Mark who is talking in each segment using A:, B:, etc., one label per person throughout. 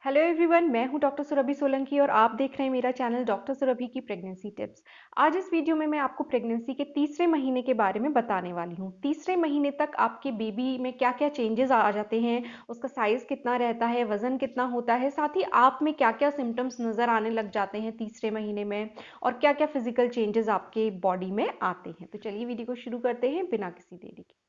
A: Hello everyone, मैं हूं doctor Surabhi Solanki और आप देख रहे हैं मेरा चैनल डॉक्टर सुरभि की प्रेगनेंसी टिप्स। आज इस वीडियो में मैं आपको प्रेगनेंसी के तीसरे महीने के बारे में बताने वाली हूं। तीसरे महीने तक आपके बेबी में क्या-क्या चेंजेस आ जाते हैं, उसका साइज कितना रहता है, वजन कितना होता है, साथ ही आप में क्या-क्या सिम्टम्स नजर आने लग जाते हैं तीसरे महीने में और क्या-क्या फिजिकल चेंजेस आपके बॉडी में आते हैं। तो चलिए वीडियो को शुरू करते हैं बिना किसी देरी के।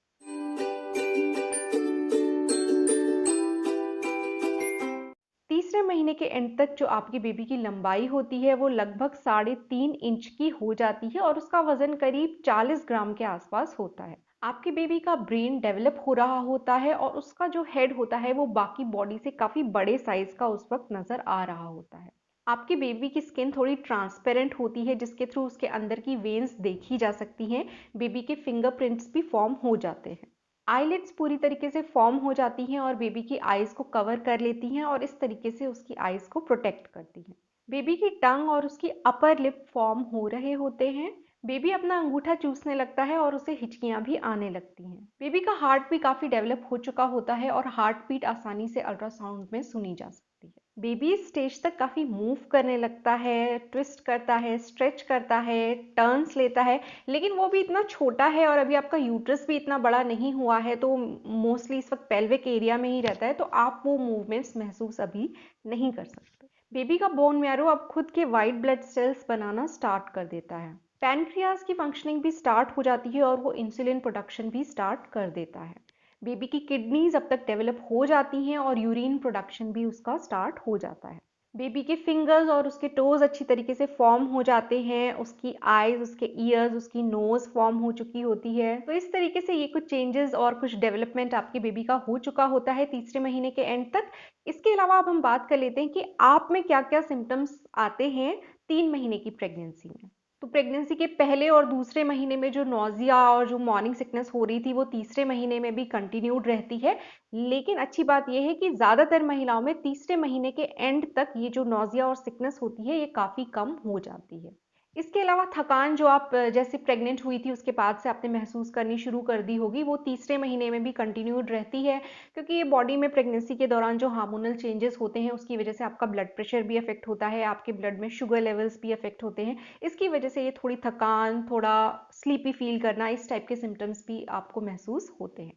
A: तीसरे महीने के एंड तक जो आपकी बेबी की लंबाई होती है वो लगभग 3.5 इंच की हो जाती है और उसका वजन करीब 40 ग्राम के आसपास होता है। आपके बेबी का ब्रेन डेवलप हो रहा होता है और उसका जो हेड होता है वो बाकी बॉडी से काफी बड़े साइज का उस वक्त नजर आ रहा होता है। आपके बेबी की स्किन थोड़ी ट्रांसपेरेंट होती है जिसके थ्रू उसके अंदर की वेन्स देखी जा सकती हैं। बेबी के फिंगरप्रिंट्स भी फॉर्म हो जाते हैं। आईलिड्स पूरी तरीके से फॉर्म हो जाती हैं और बेबी की आईज को कवर कर लेती हैं और इस तरीके से उसकी आईज को प्रोटेक्ट करती हैं। बेबी की टंग और उसकी अपर लिप फॉर्म हो रहे होते हैं। बेबी अपना अंगूठा चूसने लगता है और उसे हिचकियां भी आने लगती हैं। बेबी का हार्ट भी काफी डेवलप हो चुका होता है और हार्ट बीट आसानी से अल्ट्रासाउंड में सुनी जा सकती है। बेबी इस स्टेज तक काफी मूव करने लगता है, ट्विस्ट करता है, स्ट्रेच करता है, टर्न्स लेता है, लेकिन वो भी इतना छोटा है और अभी आपका यूट्रस भी इतना बड़ा नहीं हुआ है, तो मोस्टली इस वक्त पेल्विक एरिया में ही रहता है, तो आप वो मूवमेंट्स महसूस अभी नहीं कर सकते। बेबी का बोन मैरो अब खुद के वाइट ब्लड सेल्स बनाना स्टार्ट कर देता है। पैनक्रियाज की फंक्शनिंग भी स्टार्ट हो जाती है और वो इंसुलिन प्रोडक्शन भी स्टार्ट कर देता है। बेबी की किडनीज अब तक डेवलप हो जाती हैं और यूरिन प्रोडक्शन भी उसका स्टार्ट हो जाता है। बेबी के फिंगर्स और उसके टोज अच्छी तरीके से फॉर्म हो जाते हैं। उसकी आईज, उसके ईयर्स, उसकी नोज फॉर्म हो चुकी होती है। तो इस तरीके से ये कुछ चेंजेस और कुछ डेवलपमेंट आपके बेबी का हो चुका होता है तीसरे महीने के एंड तक। इसके अलावा अब हम बात कर लेते हैं कि आप में क्या क्या सिम्टम्स आते हैं 3 महीने की प्रेगनेंसी में। तो प्रेगनेंसी के पहले और दूसरे महीने में जो नौजिया और जो मॉर्निंग सिकनेस हो रही थी वो तीसरे महीने में भी कंटिन्यूड रहती है। लेकिन अच्छी बात यह है कि ज़्यादातर महिलाओं में तीसरे महीने के एंड तक ये जो नौजिया और सिकनेस होती है ये काफ़ी कम हो जाती है। इसके अलावा थकान जो आप जैसे प्रेग्नेंट हुई थी उसके बाद से आपने महसूस करनी शुरू कर दी होगी, वो तीसरे महीने में भी कंटिन्यूड रहती है, क्योंकि ये बॉडी में प्रेगनेंसी के दौरान जो हार्मोनल चेंजेस होते हैं उसकी वजह से आपका ब्लड प्रेशर भी अफेक्ट होता है, आपके ब्लड में शुगर लेवल्स भी अफेक्ट होते हैं। इसकी वजह से ये थोड़ी थकान, थोड़ा स्लीपी फील करना, इस टाइप के सिम्टम्स भी आपको महसूस होते हैं।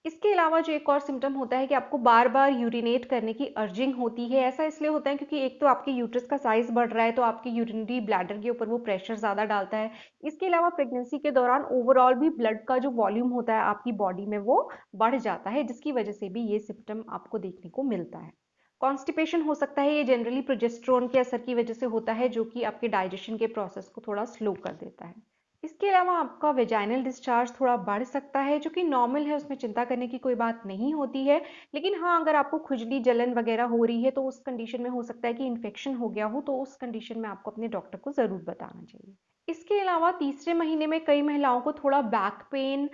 A: इसके अलावा जो एक और सिम्टम होता है कि आपको बार-बार यूरिनेट करने की अर्जिंग होती है। ऐसा इसलिए होता है क्योंकि एक तो आपके यूट्रस का साइज़ बढ़ रहा है, तो आपकी यूरिनरी ब्लैडर के ऊपर वो प्रेशर ज़्यादा डालता है। इसके अलावा प्रेगनेंसी के दौरान ओवरऑल भी ब्लड का जो वॉल्यूम होता है आपकी बॉडी में वो बढ़ जाता है, जिसकी वजह से भी ये सिम्पटम आपको देखने को मिलता है। कॉन्स्टिपेशन हो सकता है, ये जनरली प्रोजेस्टेरोन के असर की वजह से होता है, जो कि आपके डाइजेशन के प्रोसेस को थोड़ा स्लो कर देता है। इसके अलावा आपका वेजाइनल डिस्चार्ज थोड़ा बढ़ सकता है, जो कि नॉर्मल है, उसमें चिंता करने की कोई बात नहीं होती है। लेकिन हाँ, अगर आपको खुजली, जलन वगैरह हो रही है, तो उस कंडीशन में हो सकता है कि इन्फेक्शन हो गया हो, तो उस कंडीशन में आपको अपने डॉक्टर को ज़रूर बताना चाहिए। इसके अलावा तीसरे महीने में कई महिलाओं को थोड़ा बैक पेन,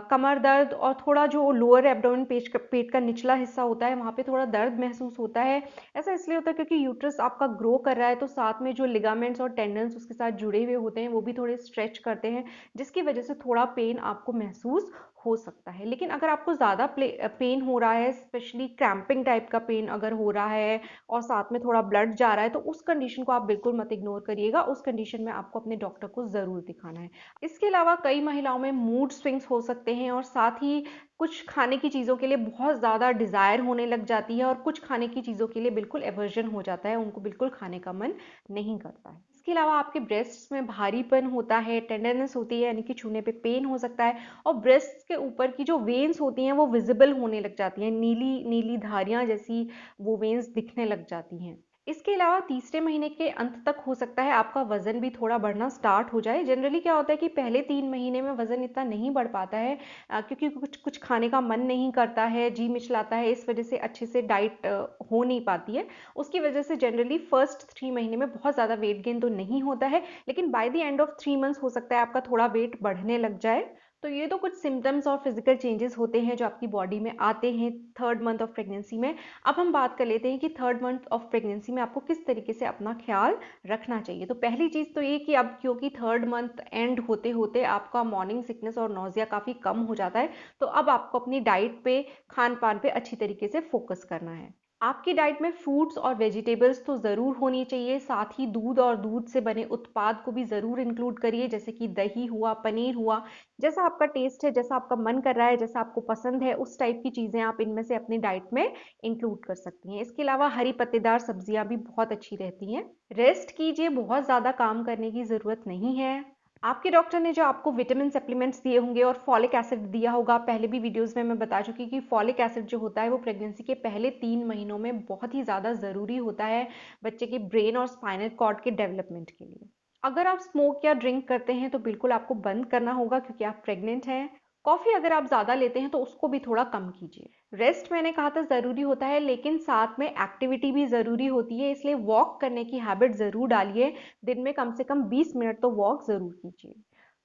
A: कमर दर्द और थोड़ा जो लोअर एब्डोमेन पेट का निचला हिस्सा होता है, वहाँ पे थोड़ा दर्द महसूस होता है। ऐसा इसलिए होता है क्योंकि यूट्रस आपका ग्रो कर रहा है, तो साथ में जो लिगामेंट्स और टेंडन्स उसके साथ जुड़े हुए होते हैं वो भी थोड़े स्ट्रेच करते हैं, जिसकी वजह से थोड़ा पेन आपको महसूस हो सकता है। लेकिन अगर आपको ज़्यादा पेन हो रहा है, स्पेशली क्रैम्पिंग टाइप का पेन अगर हो रहा है और साथ में थोड़ा ब्लड जा रहा है, तो उस कंडीशन को आप बिल्कुल मत इग्नोर करिएगा। उस कंडीशन में आपको अपने डॉक्टर को ज़रूर दिखाना है। इसके अलावा कई महिलाओं में मूड स्विंग्स हो सकते हैं और साथ ही कुछ खाने की चीज़ों के लिए बहुत ज़्यादा डिज़ायर होने लग जाती है और कुछ खाने की चीज़ों के लिए बिल्कुल एवर्जन हो जाता है, उनको बिल्कुल खाने का मन नहीं करता है। इसके अलावा आपके ब्रेस्ट्स में भारीपन होता है, टेंडरनेस होती है, यानी कि छूने पे पेन हो सकता है और ब्रेस्ट्स के ऊपर की जो वेन्स होती हैं वो विजिबल होने लग जाती हैं, नीली नीली धारियां जैसी वो वेन्स दिखने लग जाती हैं। इसके अलावा तीसरे महीने के अंत तक हो सकता है आपका वजन भी थोड़ा बढ़ना स्टार्ट हो जाए। जनरली क्या होता है कि पहले 3 महीने में वजन इतना नहीं बढ़ पाता है, क्योंकि कुछ कुछ खाने का मन नहीं करता है, जी मिचलाता है, इस वजह से अच्छे से डाइट हो नहीं पाती है। उसकी वजह से जनरली फर्स्ट 3 महीने में बहुत ज़्यादा वेट गेन तो नहीं होता है, लेकिन by the end of 3 months हो सकता है आपका थोड़ा वेट बढ़ने लग जाए। तो ये तो कुछ सिम्टम्स और फिजिकल चेंजेस होते हैं जो आपकी बॉडी में आते हैं थर्ड मंथ ऑफ प्रेगनेंसी में। अब हम बात कर लेते हैं कि थर्ड मंथ ऑफ प्रेगनेंसी में आपको किस तरीके से अपना ख्याल रखना चाहिए। तो पहली चीज़ तो ये कि अब क्योंकि थर्ड मंथ एंड होते होते आपका मॉर्निंग सिकनेस और नौजिया काफ़ी कम हो जाता है, तो अब आपको अपनी डाइट पे, खान पान पे अच्छी तरीके से फोकस करना है। आपकी डाइट में फ्रूट्स और वेजिटेबल्स तो ज़रूर होनी चाहिए, साथ ही दूध और दूध से बने उत्पाद को भी ज़रूर इंक्लूड करिए, जैसे कि दही हुआ, पनीर हुआ। जैसा आपका टेस्ट है, जैसा आपका मन कर रहा है, जैसा आपको पसंद है, उस टाइप की चीज़ें आप इनमें से अपनी डाइट में इंक्लूड कर सकती हैं। इसके अलावा हरी पत्तेदार सब्जियां भी बहुत अच्छी रहती हैं। रेस्ट कीजिए, बहुत ज़्यादा काम करने की ज़रूरत नहीं है। आपके डॉक्टर ने जो आपको विटामिन सप्लीमेंट्स दिए होंगे और फॉलिक एसिड दिया होगा, पहले भी वीडियोस में मैं बता चुकी कि फॉलिक एसिड जो होता है वो प्रेगनेंसी के पहले 3 महीनों में बहुत ही ज़्यादा ज़रूरी होता है बच्चे के ब्रेन और स्पाइनल कॉर्ड के डेवलपमेंट के लिए। अगर आप स्मोक या ड्रिंक करते हैं तो बिल्कुल आपको बंद करना होगा, क्योंकि आप प्रेग्नेंट हैं। कॉफ़ी अगर आप ज़्यादा लेते हैं तो उसको भी थोड़ा कम कीजिए। रेस्ट मैंने कहा था ज़रूरी होता है, लेकिन साथ में एक्टिविटी भी ज़रूरी होती है, इसलिए वॉक करने की हैबिट ज़रूर डालिए। दिन में कम से कम 20 मिनट तो वॉक ज़रूर कीजिए।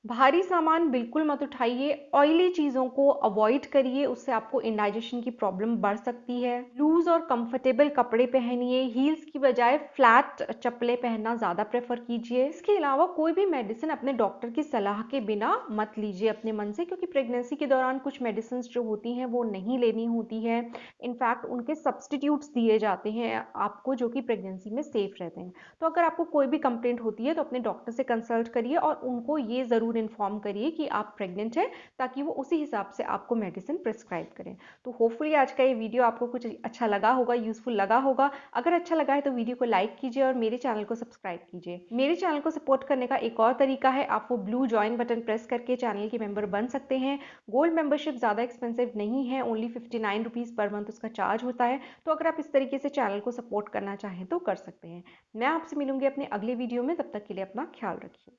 A: भारी सामान बिल्कुल मत उठाइए, ऑयली चीज़ों को अवॉइड करिए, उससे आपको इंडाइजेशन की प्रॉब्लम बढ़ सकती है। लूज और कंफर्टेबल कपड़े पहनिए, हील्स की बजाय फ्लैट चप्पलें पहनना ज़्यादा प्रेफर कीजिए। इसके अलावा कोई भी मेडिसिन अपने डॉक्टर की सलाह के बिना मत लीजिए अपने मन से, क्योंकि प्रेगनेंसी के दौरान कुछ मेडिसिन जो होती हैं वो नहीं लेनी होती है। इनफैक्ट उनके सब्सटीट्यूट्स दिए जाते हैं आपको, जो कि प्रेगनेंसी में सेफ रहते हैं। तो अगर आपको कोई भी कंप्लेंट होती है तो अपने डॉक्टर से कंसल्ट करिए और उनको ये ज़रूर इन्फॉर्म करिए कि आप प्रेग्नेंट हैं, ताकि वो उसी हिसाब से आपको मेडिसिन प्रिस्क्राइब करें। तो होपफुली आज का ये वीडियो आपको कुछ अच्छा लगा होगा, यूजफुल लगा होगा। अगर अच्छा लगा है तो वीडियो को लाइक कीजिए और मेरे चैनल को सब्सक्राइब कीजिए। मेरे चैनल को सपोर्ट करने का एक और तरीका है, आप वो ब्लू ज्वाइन बटन प्रेस करके चैनल के मेंबर बन सकते हैं। गोल्ड मेंबरशिप ज़्यादा एक्सपेंसिव नहीं है, ओनली 59 रुपीज़ पर मंथ उसका चार्ज होता है। तो अगर आप इस तरीके से चैनल को सपोर्ट करना चाहें तो कर सकते हैं। मैं आपसे मिलूंगी अपने अगले वीडियो में, तब तक के लिए अपना ख्याल रखिए।